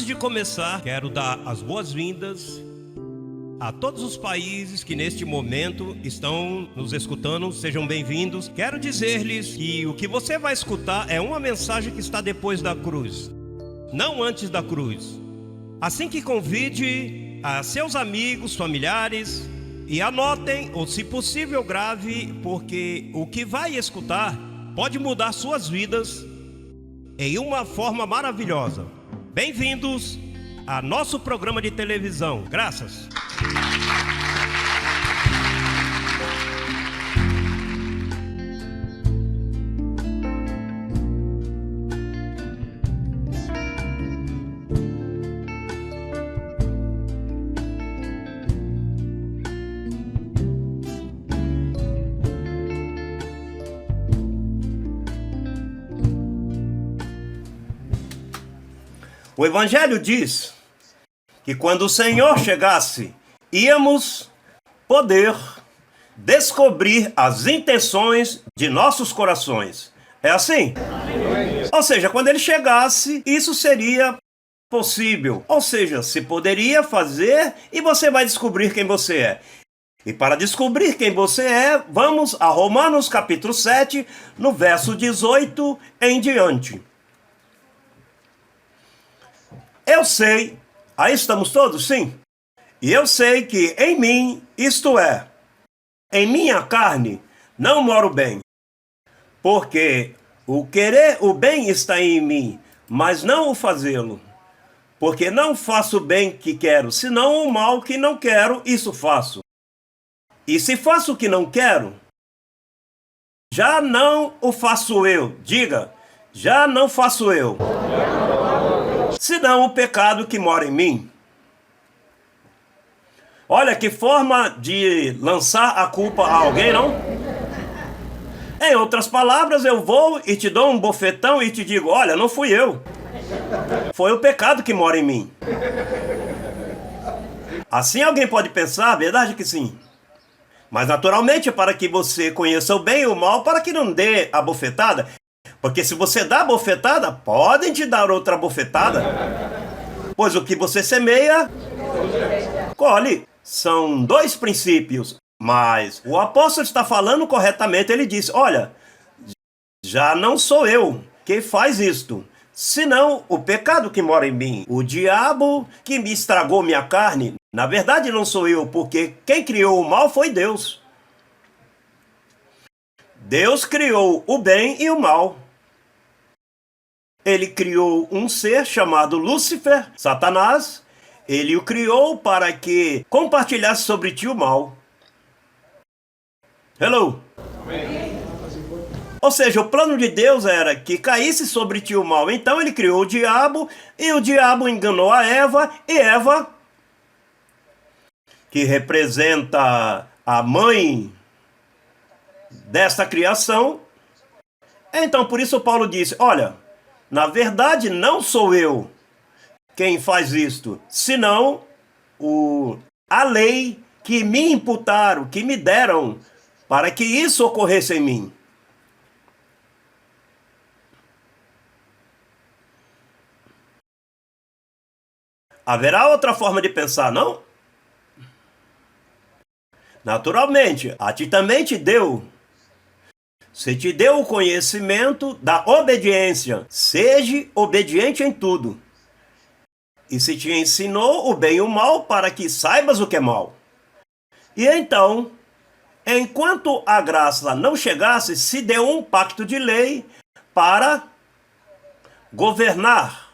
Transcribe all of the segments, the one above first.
Antes de começar, quero dar as boas-vindas a todos os países que neste momento estão nos escutando. Sejam bem-vindos. Quero dizer-lhes que o que você vai escutar é uma mensagem que está depois da cruz, não antes da cruz. Assim que convide a seus amigos, familiares e anotem, ou se possível grave, porque o que vai escutar pode mudar suas vidas em uma forma maravilhosa. Bem-vindos a nosso programa de televisão. Graças. O Evangelho diz que quando o Senhor chegasse, íamos poder descobrir as intenções de nossos corações. É assim? Ou seja, quando ele chegasse, isso seria possível. Ou seja, se poderia fazer e você vai descobrir quem você é. E para descobrir quem você é, vamos a Romanos capítulo 7, no verso 18 em diante. Eu sei, aí estamos todos, sim? E eu sei que em mim, isto é, em minha carne, não moro bem. Porque o querer o bem está em mim, mas não o fazê-lo. Porque não faço o bem que quero, senão o mal que não quero, isso faço. E se faço o que não quero, já não o faço eu. Diga, já não faço eu. Senão o pecado que mora em mim. Olha que forma de lançar a culpa a alguém, não? Em outras palavras, eu vou e te dou um bofetão e te digo, olha, não fui eu. Foi o pecado que mora em mim. Assim alguém pode pensar, verdade que sim. Mas naturalmente, para que você conheça o bem e o mal, para que não dê a bofetada. Porque se você dá a bofetada, podem te dar outra bofetada. Pois o que você semeia, colhe. São dois princípios. Mas o apóstolo está falando corretamente. Ele diz, olha, já não sou eu que faz isto, senão o pecado que mora em mim. O diabo que me estragou minha carne, na verdade não sou eu, porque quem criou o mal foi Deus. Deus criou o bem e o mal. Ele criou um ser chamado Lúcifer, Satanás. Ele o criou para que compartilhasse sobre ti o mal. Hello? Amém. Ou seja, o plano de Deus era que caísse sobre ti o mal. Então ele criou o diabo, e o diabo enganou a Eva, e Eva, que representa a mãe desta criação. Então por isso Paulo disse, olha, na verdade, não sou eu quem faz isto, senão a lei que me imputaram, que me deram, para que isso ocorresse em mim. Haverá outra forma de pensar, não? Naturalmente, a ti também te deu. Se te deu o conhecimento da obediência, seja obediente em tudo. E se te ensinou o bem e o mal para que saibas o que é mal. E então, enquanto a graça não chegasse, se deu um pacto de lei para governar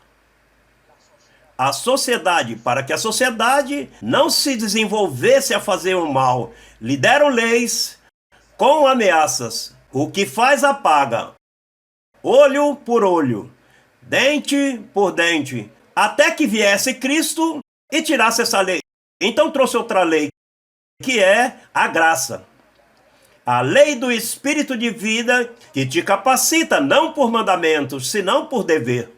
a sociedade, para que a sociedade não se desenvolvesse a fazer o mal. Lhe deram leis com ameaças. O que faz apaga, olho por olho, dente por dente, até que viesse Cristo e tirasse essa lei. Então trouxe outra lei, que é a graça. A lei do Espírito de vida que te capacita não por mandamentos, senão por dever.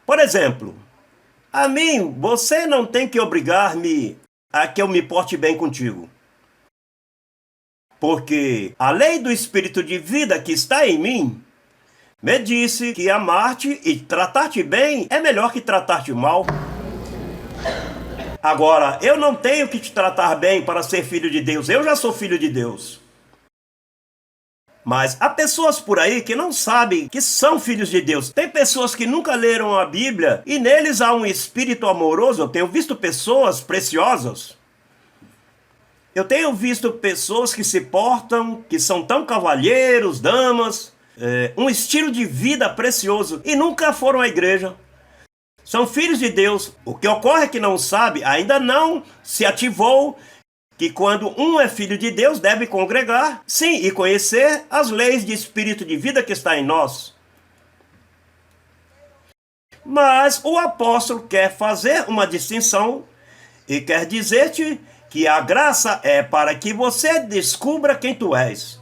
Por exemplo, a mim, você não tem que obrigar-me a que eu me porte bem contigo. Porque a lei do Espírito de vida que está em mim me disse que amar-te e tratar-te bem é melhor que tratar-te mal. Agora, eu não tenho que te tratar bem para ser filho de Deus. Eu já sou filho de Deus. Mas há pessoas por aí que não sabem que são filhos de Deus. Tem pessoas que nunca leram a Bíblia e neles há um espírito amoroso. Eu tenho visto pessoas preciosas. Eu tenho visto pessoas que se portam, que são tão cavalheiros, damas, um estilo de vida precioso e nunca foram à igreja. São filhos de Deus. O que ocorre é que não sabe, ainda não se ativou, que quando um é filho de Deus, deve congregar, sim, e conhecer as leis de espírito de vida que está em nós. Mas o apóstolo quer fazer uma distinção e quer dizer-te que a graça é para que você descubra quem tu és.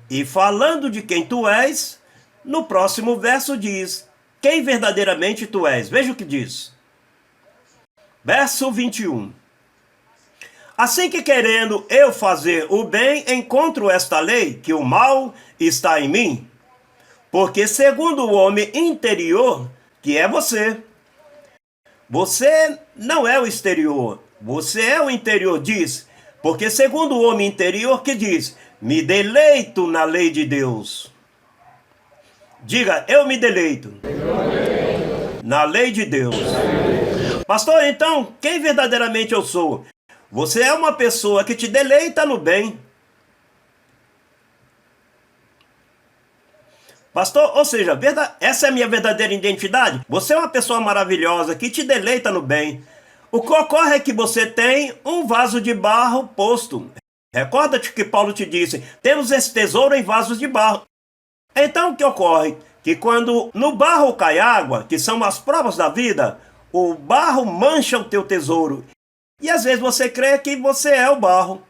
E falando de quem tu és, no próximo verso diz: quem verdadeiramente tu és. Veja o que diz. Verso 21. Assim que querendo eu fazer o bem, encontro esta lei, que o mal está em mim. Porque segundo o homem interior, que é você não é o exterior, você é o interior, diz. Porque segundo o homem interior, que diz: me deleito na lei de Deus. Diga, eu me deleito na lei de Deus. Pastor, então, quem verdadeiramente eu sou? Você é uma pessoa que te deleita no bem. Pastor, ou seja, essa é a minha verdadeira identidade? Você é uma pessoa maravilhosa que te deleita no bem. O que ocorre é que você tem um vaso de barro posto. Recorda-te que Paulo te disse: temos esse tesouro em vasos de barro. Então o que ocorre? Que quando no barro cai água, que são as provas da vida, o barro mancha o teu tesouro. E às vezes você crê que você é o barro.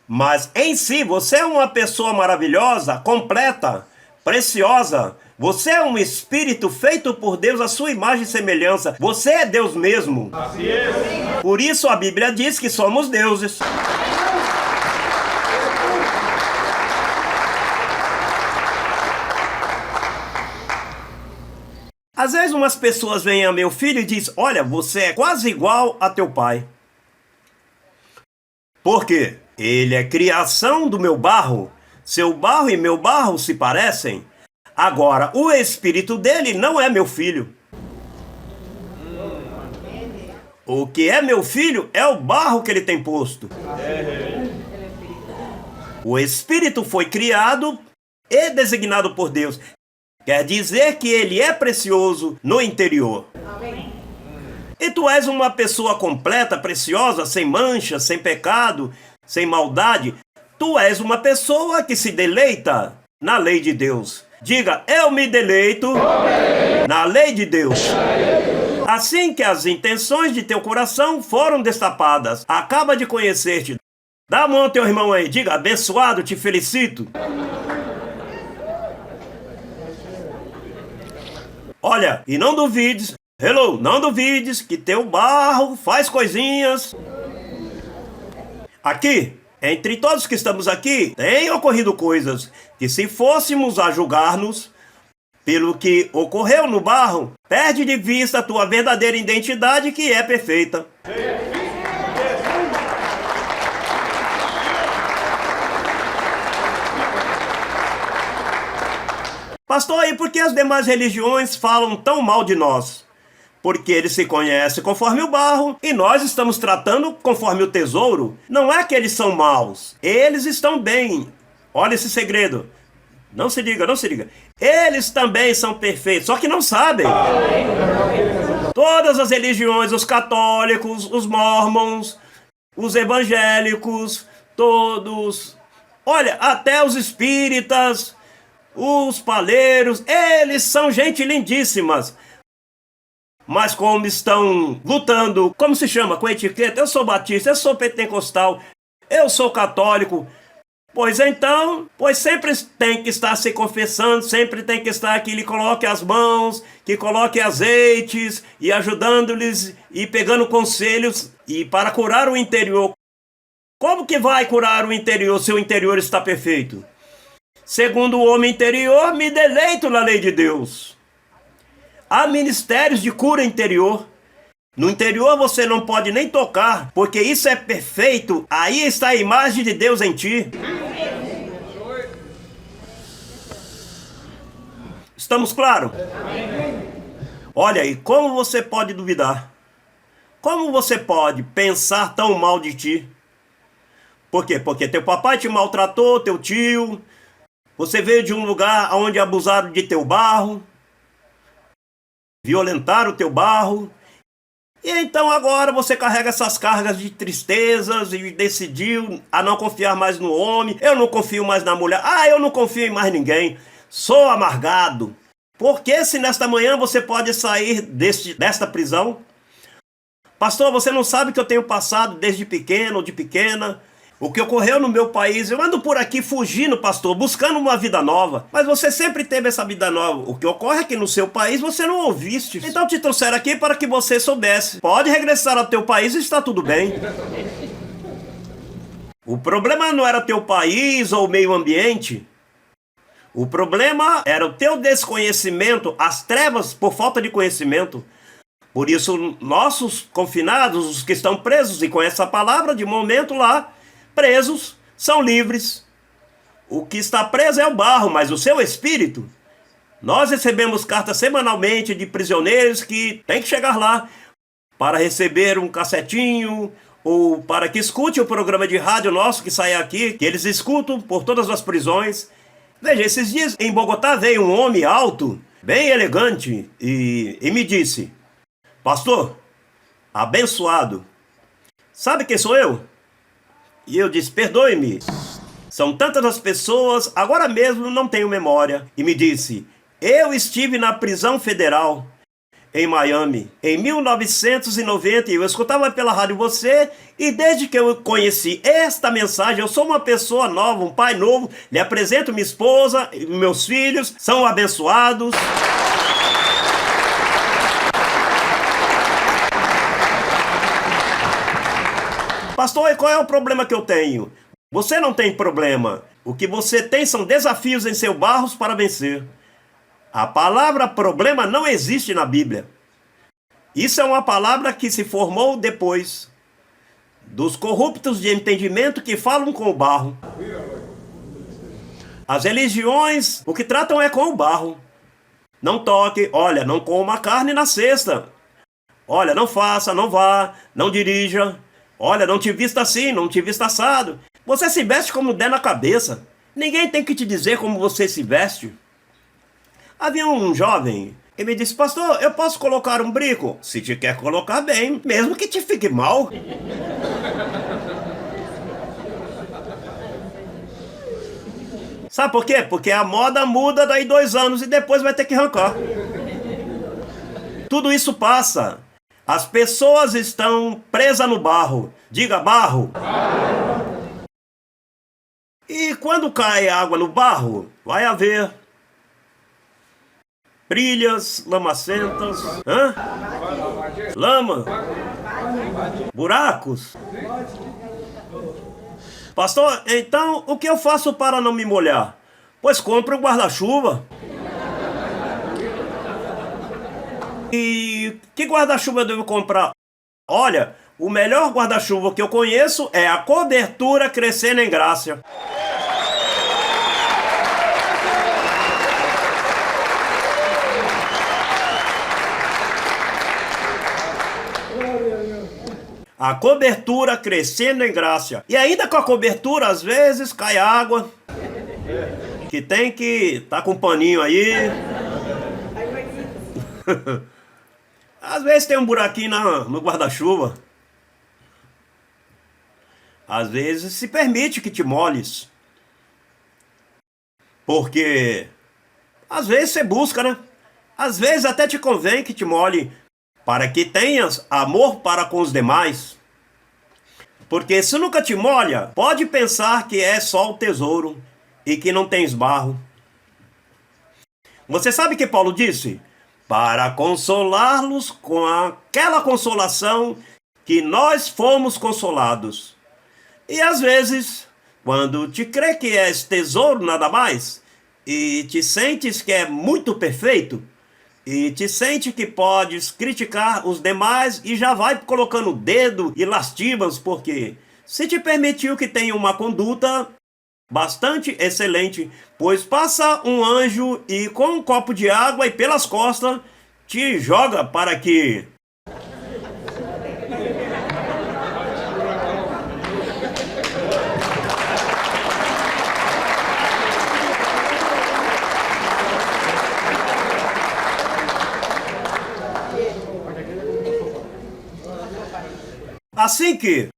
Mas em si, você é uma pessoa maravilhosa, completa, preciosa. Você é um espírito feito por Deus à sua imagem e semelhança. Você é Deus mesmo. Assim é. Por isso a Bíblia diz que somos deuses. Às vezes umas pessoas vêm a meu filho e dizem: olha, você é quase igual a teu pai. Por quê? Ele é criação do meu barro. Seu barro e meu barro se parecem. Agora, o espírito dele não é meu filho. O que é meu filho é o barro que ele tem posto. O espírito foi criado e designado por Deus. Quer dizer que ele é precioso no interior. Amém. E tu és uma pessoa completa, preciosa, sem mancha, sem pecado, sem maldade. Tu és uma pessoa que se deleita na lei de Deus. Diga, eu me deleito na lei de Deus. Assim que as intenções de teu coração foram destapadas, acaba de conhecer-te. Dá a mão ao teu irmão aí, diga, abençoado, te felicito. Olha, e não duvides, não duvides que teu barro faz coisinhas. Aqui, entre todos que estamos aqui, tem ocorrido coisas que, se fôssemos a julgar-nos pelo que ocorreu no barro, perde de vista a tua verdadeira identidade, que é perfeita. Pastor, e por que as demais religiões falam tão mal de nós? Porque eles se conhecem conforme o barro e nós estamos tratando conforme o tesouro. Não é que eles são maus, eles estão bem. Olha esse segredo. Não se diga, não se diga. Eles também são perfeitos, só que não sabem. Todas as religiões, os católicos, os mormons, os evangélicos, todos. Olha, até os espíritas, os paleiros, eles são gente lindíssimas. Mas como estão lutando, como se chama, com etiqueta, eu sou batista, eu sou pentecostal, eu sou católico. Pois então, sempre tem que estar se confessando, sempre tem que estar que lhe coloque as mãos, que coloque azeites, e ajudando-lhes, e pegando conselhos, e para curar o interior. Como que vai curar o interior se o interior está perfeito? Segundo o homem interior, me deleito na lei de Deus. Há ministérios de cura interior. No interior você não pode nem tocar, porque isso é perfeito. Aí está a imagem de Deus em ti. Estamos claros? Olha aí, como você pode duvidar? Como você pode pensar tão mal de ti? Por quê? Porque teu papai te maltratou, teu tio. Você veio de um lugar onde abusaram de teu barro. Violentaram o teu barro. E então agora você carrega essas cargas de tristezas e decidiu a não confiar mais no homem. Eu não confio mais na mulher. Eu não confio em mais ninguém. Sou amargado. Porque se nesta manhã você pode sair desta prisão? Pastor, você não sabe que eu tenho passado desde pequeno ou de pequena. O que ocorreu no meu país, eu ando por aqui fugindo, pastor, buscando uma vida nova. Mas você sempre teve essa vida nova. O que ocorre é que no seu país você não ouviste. Então te trouxeram aqui para que você soubesse. Pode regressar ao teu país e está tudo bem. O problema não era teu país ou o meio ambiente. O problema era o teu desconhecimento, as trevas por falta de conhecimento. Por isso, nossos confinados, os que estão presos, e com essa palavra, de momento lá, presos, são livres. O que está preso é o barro, mas o seu espírito. Nós recebemos cartas semanalmente de prisioneiros que têm que chegar lá para receber um cassetinho ou para que escute o programa de rádio nosso que sai aqui, que eles escutam por todas as prisões. Veja, esses dias em Bogotá veio um homem alto, bem elegante, e me disse: pastor, abençoado, sabe quem sou eu? E eu disse: perdoe-me, são tantas as pessoas, agora mesmo não tenho memória. E me disse: eu estive na prisão federal em Miami em 1990, e eu escutava pela rádio você, e desde que eu conheci esta mensagem, eu sou uma pessoa nova, um pai novo, lhe apresento minha esposa, meus filhos, são abençoados. Pastor, e qual é o problema que eu tenho? Você não tem problema. O que você tem são desafios em seus barros para vencer. A palavra problema não existe na Bíblia. Isso é uma palavra que se formou depois dos corruptos de entendimento que falam com o barro. As religiões, o que tratam é com o barro. Não toque, olha, não coma carne na cesta. Olha, não faça, não vá, não dirija. Olha, não te vista assim, não te vista assado. Você se veste como der na cabeça. Ninguém tem que te dizer como você se veste. Havia um jovem que me disse: pastor, eu posso colocar um brinco? Se te quer colocar bem, mesmo que te fique mal. Sabe por quê? Porque a moda muda daí 2 anos e depois vai ter que arrancar. Tudo isso passa. As pessoas estão presas no barro. Diga barro. E quando cai água no barro, vai haver trilhas, lamacentas, lama, buracos. Pastor, então o que eu faço para não me molhar? Pois compre um guarda-chuva. E que guarda-chuva eu devo comprar? Olha, o melhor guarda-chuva que eu conheço é a Cobertura Crescendo em Graça. A Cobertura Crescendo em Graça. E ainda com a cobertura, às vezes, cai água. Que tem que tá com um paninho aí. Às vezes tem um buraquinho no guarda-chuva. Às vezes se permite que te molhes. Porque às vezes você busca, né? Às vezes até te convém que te molhe, para que tenhas amor para com os demais. Porque se nunca te molha, pode pensar que é só o tesouro e que não tem esbarro. Você sabe que Paulo disse? Para consolá-los com aquela consolação que nós fomos consolados. E às vezes, quando te crê que és tesouro nada mais, e te sentes que é muito perfeito, e te sente que podes criticar os demais e já vai colocando o dedo e lastimas, porque se te permitiu que tenha uma conduta bastante excelente, pois passa um anjo e com um copo de água e pelas costas te joga para que... Assim que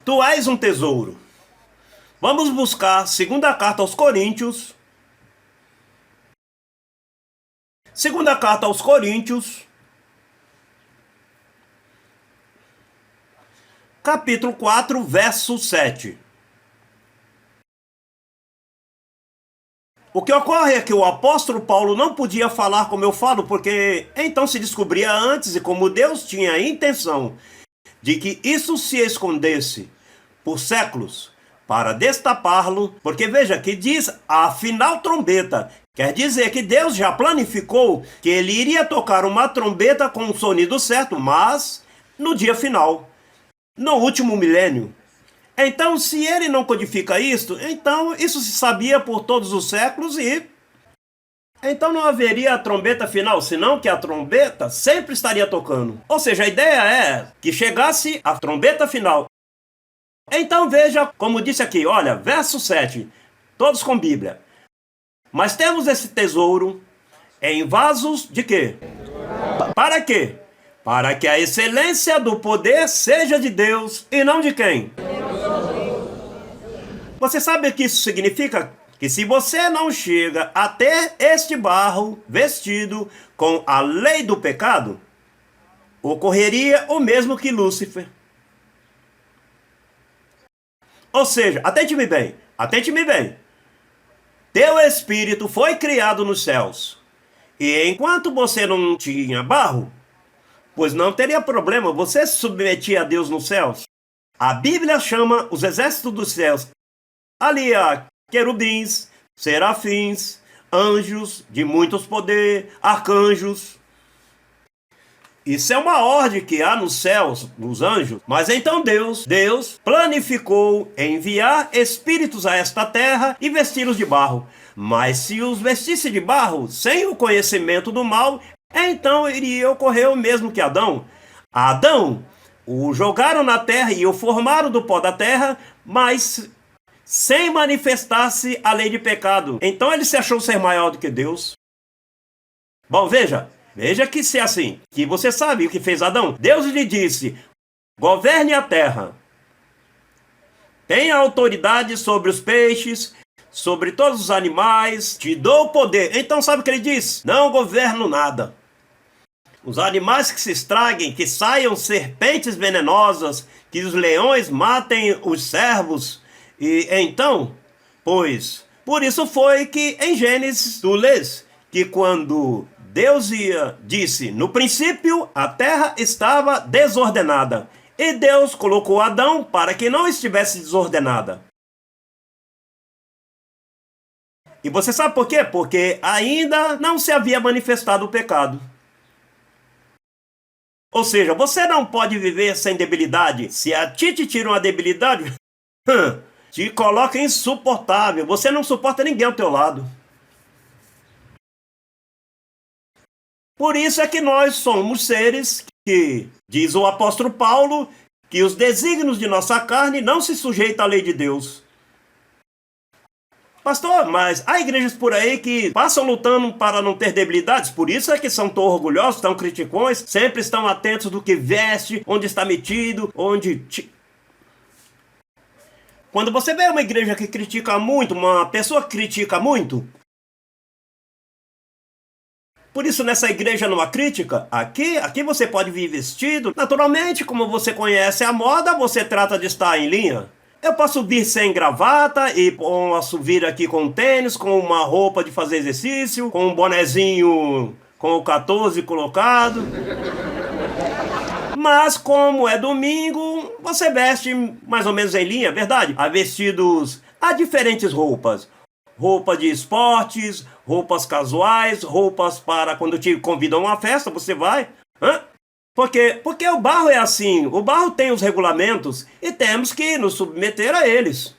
tu és um tesouro. Vamos buscar segunda carta aos Coríntios. Segunda carta aos Coríntios, capítulo 4, verso 7. O que ocorre é que o apóstolo Paulo não podia falar como eu falo, porque então se descobria antes, e como Deus tinha a intenção de que isso se escondesse por séculos, para destapá-lo, porque veja que diz a final trombeta, quer dizer que Deus já planificou que ele iria tocar uma trombeta com o sonido certo, mas no dia final, no último milênio. Então, se ele não codifica isto, então isso se sabia por todos os séculos e então não haveria a trombeta final, senão que a trombeta sempre estaria tocando. Ou seja, a ideia é que chegasse a trombeta final. Então veja, como disse aqui, olha, verso 7, todos com Bíblia. Mas temos esse tesouro em vasos de quê? Para quê? Para que a excelência do poder seja de Deus e não de quem? Você sabe o que isso significa? Que se você não chega até este barro vestido com a lei do pecado, ocorreria o mesmo que Lúcifer. Ou seja, atente-me bem, atente-me bem. Teu espírito foi criado nos céus. E enquanto você não tinha barro, pois não teria problema, você se submetia a Deus nos céus. A Bíblia chama os exércitos dos céus ali a querubins, serafins, anjos de muitos poderes, arcanjos. Isso é uma ordem que há nos céus, nos anjos. Mas então Deus planificou enviar espíritos a esta terra e vesti-los de barro. Mas se os vestisse de barro, sem o conhecimento do mal, então iria ocorrer o mesmo que Adão. Adão o jogaram na terra e o formaram do pó da terra, mas sem manifestar-se a lei de pecado. Então ele se achou ser maior do que Deus. Bom, veja que se é assim, que você sabe o que fez Adão. Deus lhe disse, governe a terra. Tenha autoridade sobre os peixes, sobre todos os animais, te dou poder. Então sabe o que ele diz? Não governo nada. Os animais que se estraguem, que saiam serpentes venenosas, que os leões matem os servos. E então, pois, por isso foi que em Gênesis tu lês que quando Deus disse, no princípio a terra estava desordenada, e Deus colocou Adão para que não estivesse desordenada. E você sabe por quê? Porque ainda não se havia manifestado o pecado. Ou seja, você não pode viver sem debilidade. Se a ti te tira uma debilidade, te coloca insuportável. Você não suporta ninguém ao teu lado. Por isso é que nós somos seres que, diz o apóstolo Paulo, que os desígnios de nossa carne não se sujeitam à lei de Deus. Pastor, mas há igrejas por aí que passam lutando para não ter debilidades, por isso é que são tão orgulhosos, tão criticões, sempre estão atentos do que veste, onde está metido, onde... Quando você vê uma igreja que critica muito, uma pessoa que critica muito, por isso nessa igreja não há crítica, aqui você pode vir vestido, naturalmente, como você conhece a moda, você trata de estar em linha. Eu posso vir sem gravata e posso vir aqui com tênis, com uma roupa de fazer exercício, com um bonezinho com o 14 colocado. Mas como é domingo, você veste mais ou menos em linha, verdade? Há vestidos, há diferentes roupas. roupa de esportes, roupas casuais, roupas para quando te convidam a uma festa, você vai. Hã? Porque o barro é assim, o barro tem os regulamentos e temos que nos submeter a eles.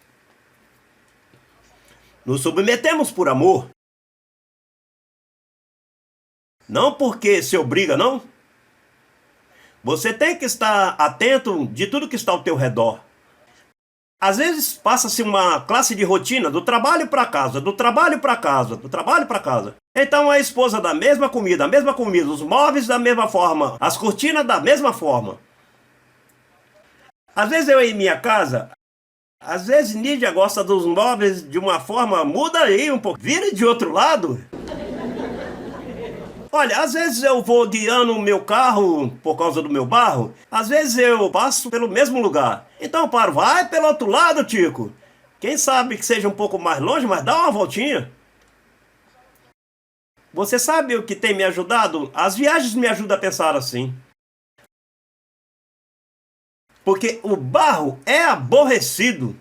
Nos submetemos por amor. Não porque se obriga, não. Você tem que estar atento de tudo que está ao teu redor. Às vezes passa-se uma classe de rotina do trabalho para casa, do trabalho para casa, do trabalho para casa. Então a esposa da mesma comida, os móveis da mesma forma, as cortinas da mesma forma. Às vezes eu em minha casa, às vezes Nídia gosta dos móveis de uma forma, muda aí um pouco, vira de outro lado. Olha, às vezes eu vou guiando o meu carro por causa do meu barro, às vezes eu passo pelo mesmo lugar. Então eu paro, vai pelo outro lado, Tico. Quem sabe que seja um pouco mais longe, mas dá uma voltinha. Você sabe o que tem me ajudado? As viagens me ajudam a pensar assim. Porque o barro é aborrecido.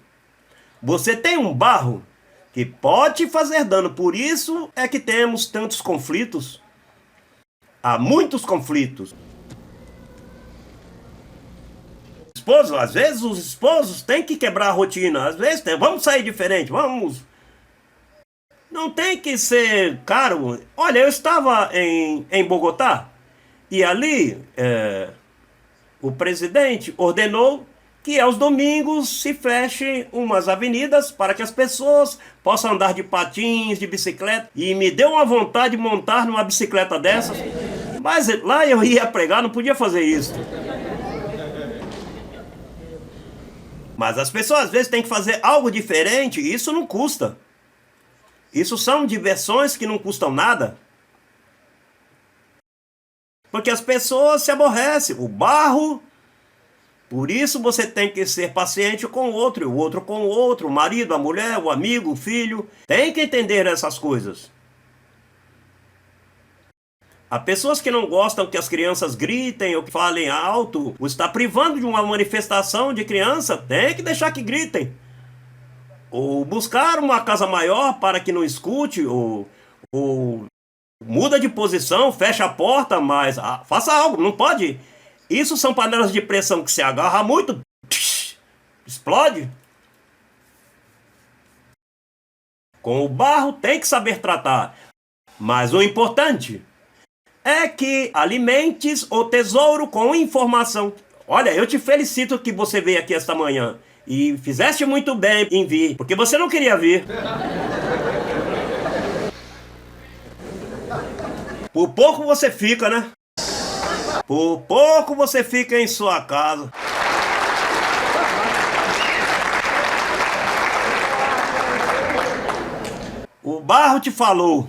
Você tem um barro que pode te fazer dano, por isso é que temos tantos conflitos. Há muitos conflitos. Às vezes os esposos têm que quebrar a rotina. Às vezes vamos sair diferente, vamos. Não tem que ser caro. Olha, eu estava em Bogotá e ali o presidente ordenou que aos domingos se fechem umas avenidas para que as pessoas possam andar de patins, de bicicleta. E me deu uma vontade de montar numa bicicleta dessas. Mas lá eu ia pregar, não podia fazer isso. Mas as pessoas às vezes têm que fazer algo diferente e isso não custa. Isso são diversões que não custam nada. Porque as pessoas se aborrecem. O barro. Por isso você tem que ser paciente com o outro, e o outro com o outro, o marido, a mulher, o amigo, o filho. Tem que entender essas coisas. Há pessoas que não gostam que as crianças gritem ou que falem alto. Ou está privando de uma manifestação de criança, tem que deixar que gritem. Ou buscar uma casa maior para que não escute, ou muda de posição, fecha a porta, mas faça algo, não pode. Isso são panelas de pressão que se agarra muito, explode. Com o barro tem que saber tratar. Mas o importante é que alimentes o tesouro com informação. Olha, eu te felicito que você veio aqui esta manhã. E fizeste muito bem em vir, porque você não queria vir. Por pouco você fica, né? Por pouco você fica em sua casa. O barro te falou.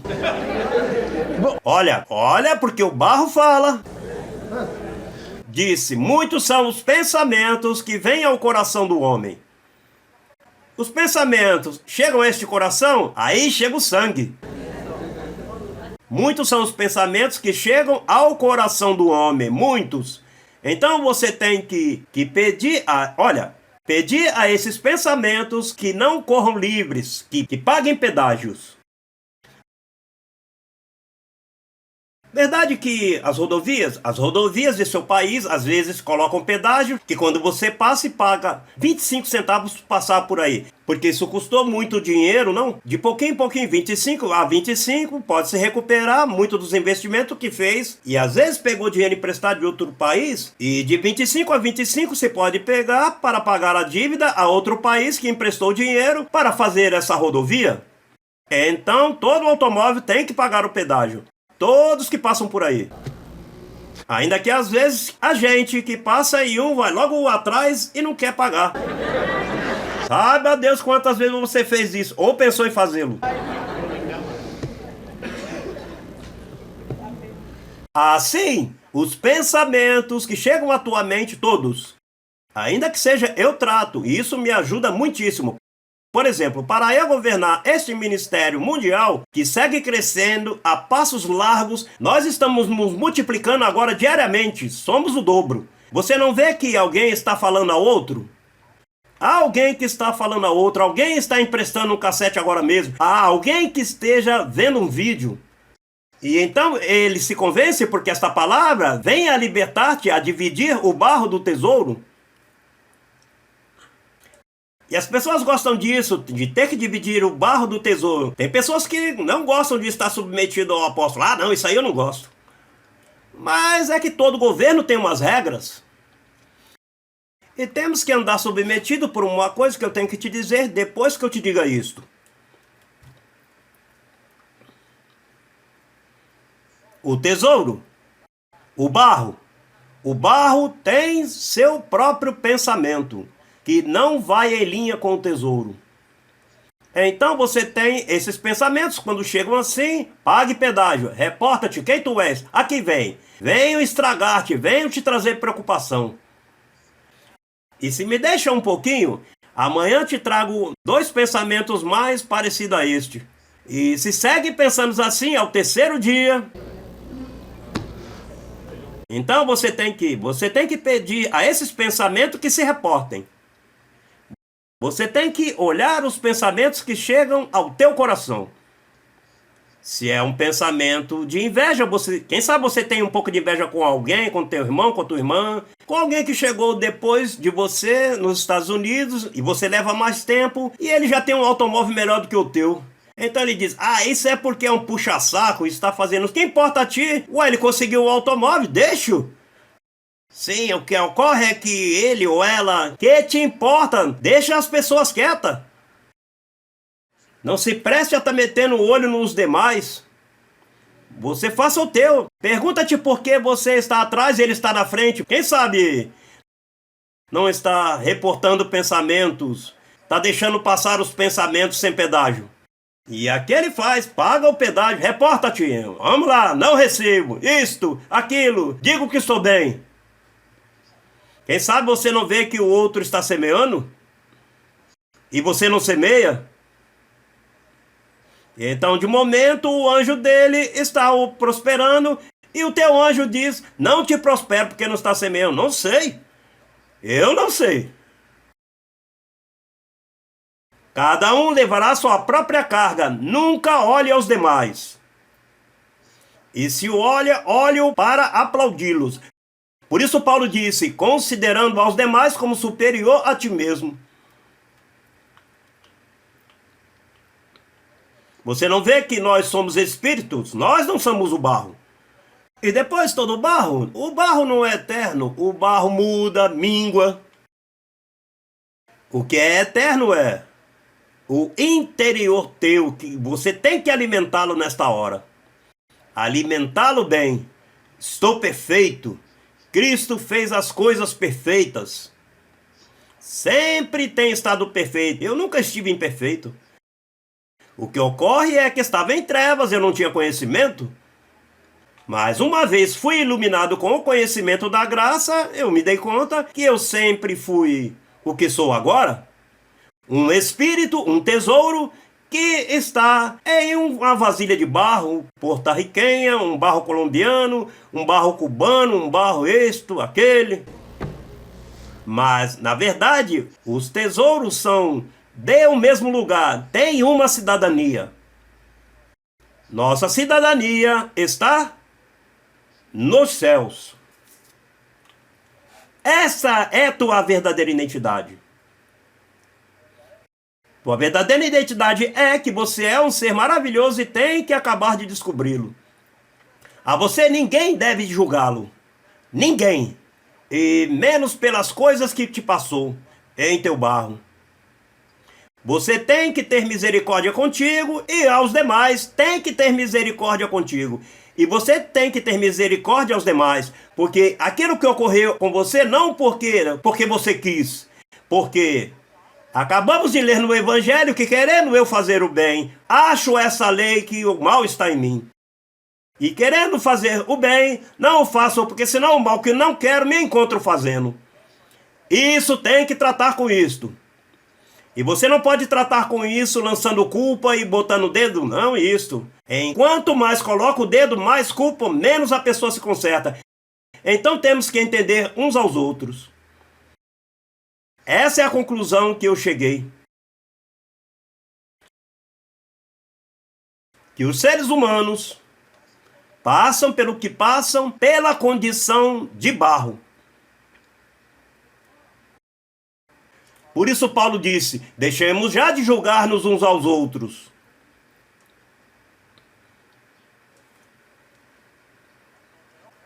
Olha, porque o barro fala. Disse, muitos são os pensamentos que vêm ao coração do homem. Os pensamentos chegam a este coração, aí chega o sangue. Muitos são os pensamentos que chegam ao coração do homem, muitos. Então você tem que pedir pedir a esses pensamentos que não corram livres, que paguem pedágios. Verdade que as rodovias de seu país, às vezes colocam pedágio, que quando você passa e paga 25 centavos para passar por aí. Porque isso custou muito dinheiro, não? De pouquinho em pouquinho, 25 a 25, pode se recuperar muito dos investimentos que fez. E às vezes pegou dinheiro emprestado de outro país, e de 25 a 25 você pode pegar para pagar a dívida a outro país que emprestou dinheiro para fazer essa rodovia. Então todo automóvel tem que pagar o pedágio. Todos que passam por aí. Ainda que às vezes a gente que passa e vai logo atrás e não quer pagar. Sabe a Deus quantas vezes você fez isso ou pensou em fazê-lo. Assim, os pensamentos que chegam à tua mente todos, ainda que seja eu trato, e isso me ajuda muitíssimo. Por exemplo, para eu governar este ministério mundial, que segue crescendo a passos largos, nós estamos nos multiplicando agora diariamente, somos o dobro. Você não vê que alguém está falando a outro? Há alguém que está falando a outro, alguém está emprestando um cassete agora mesmo, há alguém que esteja vendo um vídeo. E então ele se convence porque esta palavra vem a libertar-te, a dividir o barro do tesouro. E as pessoas gostam disso, de ter que dividir o barro do tesouro. Tem pessoas que não gostam de estar submetido ao apóstolo. Ah, não, isso aí eu não gosto. Mas é que todo governo tem umas regras. E temos que andar submetido por uma coisa que eu tenho que te dizer depois que eu te diga isto. O tesouro, o barro tem seu próprio pensamento, que não vai em linha com o tesouro. Então você tem esses pensamentos, quando chegam assim, pague pedágio, reporta-te, quem tu és? Aqui vem, venho estragar-te, venho te trazer preocupação. E se me deixa um pouquinho, amanhã te trago 2 pensamentos mais parecidos a este. E se segue pensando assim ao terceiro dia, então você tem que pedir a esses pensamentos que se reportem. Você tem que olhar os pensamentos que chegam ao teu coração. Se é um pensamento de inveja, quem sabe você tem um pouco de inveja com alguém, com teu irmão, com tua irmã, com alguém que chegou depois de você nos Estados Unidos e você leva mais tempo e ele já tem um automóvel melhor do que o teu. Então ele diz, isso é porque é um puxa-saco, está fazendo... O que importa a ti? Ué, ele conseguiu o automóvel, deixa-o. Sim, o que ocorre é que ele ou ela... Que te importa? Deixa as pessoas quietas. Não se preste a estar metendo o olho nos demais. Você faça o teu. Pergunta-te por que você está atrás e ele está na frente. Quem sabe não está reportando pensamentos, está deixando passar os pensamentos sem pedágio. E aquele faz, paga o pedágio, reporta-te. Vamos lá, não recebo. Isto, aquilo, digo que estou bem. Quem sabe você não vê que o outro está semeando? E você não semeia? Então, de momento, o anjo dele está o prosperando e o teu anjo diz, não te prospero porque não está semeando. Não sei. Eu não sei. Cada um levará sua própria carga. Nunca olhe aos demais. E se o olha, olhe-o para aplaudi-los. Por isso Paulo disse, considerando aos demais como superior a ti mesmo. Você não vê que nós somos espíritos? Nós não somos o barro. E depois todo o barro não é eterno. O barro muda, mingua. O que é eterno é o interior teu, que você tem que alimentá-lo nesta hora. Alimentá-lo bem. Estou perfeito. Cristo fez as coisas perfeitas. Sempre tem estado perfeito. Eu nunca estive imperfeito. O que ocorre é que estava em trevas, eu não tinha conhecimento. Mas uma vez fui iluminado com o conhecimento da graça, eu me dei conta que eu sempre fui o que sou agora. Um espírito, um tesouro que está em uma vasilha de barro porto-riquenha, um barro colombiano, um barro cubano, um barro aquele. Mas, na verdade, os tesouros são de um mesmo lugar, tem uma cidadania. Nossa cidadania está nos céus. Essa é tua verdadeira identidade. Tua verdadeira identidade é que você é um ser maravilhoso e tem que acabar de descobri-lo. A você ninguém deve julgá-lo. Ninguém. E menos pelas coisas que te passou em teu barro. Você tem que ter misericórdia contigo e aos demais tem que ter misericórdia contigo. E você tem que ter misericórdia aos demais, porque aquilo que ocorreu com você não porque você quis, porque acabamos de ler no Evangelho que querendo eu fazer o bem, acho essa lei que o mal está em mim. E querendo fazer o bem, não o faço, porque senão o mal que não quero me encontro fazendo. Isso tem que tratar com isto. E você não pode tratar com isso lançando culpa e botando o dedo, não isto. Enquanto mais coloca o dedo, mais culpa, menos a pessoa se conserta. Então temos que entender uns aos outros. Essa é a conclusão que eu cheguei. Que os seres humanos passam pelo que passam pela condição de barro. Por isso Paulo disse, deixemos já de julgar-nos uns aos outros.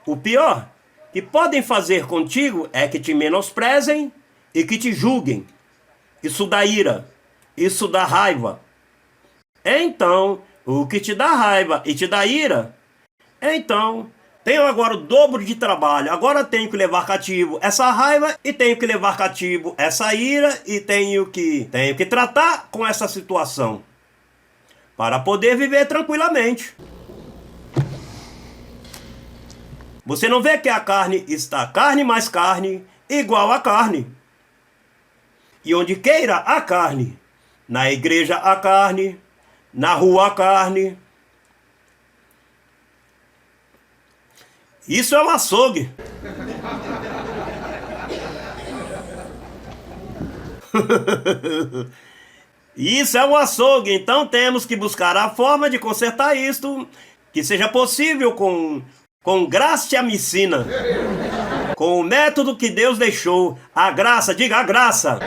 O pior que podem fazer contigo é que te menosprezem e que te julguem. Isso dá ira, isso dá raiva. Então, o que te dá raiva e te dá ira, então, tenho agora o dobro de trabalho. Agora tenho que levar cativo essa raiva e tenho que levar cativo essa ira e tenho que tratar com essa situação para poder viver tranquilamente. Você não vê que a carne está carne mais carne igual a carne. E onde queira a carne, na igreja a carne, na rua a carne. Isso é um açougue. Isso é um açougue, então temos que buscar a forma de consertar isto, que seja possível com graça-amicina, com o método que Deus deixou. A graça, diga a graça.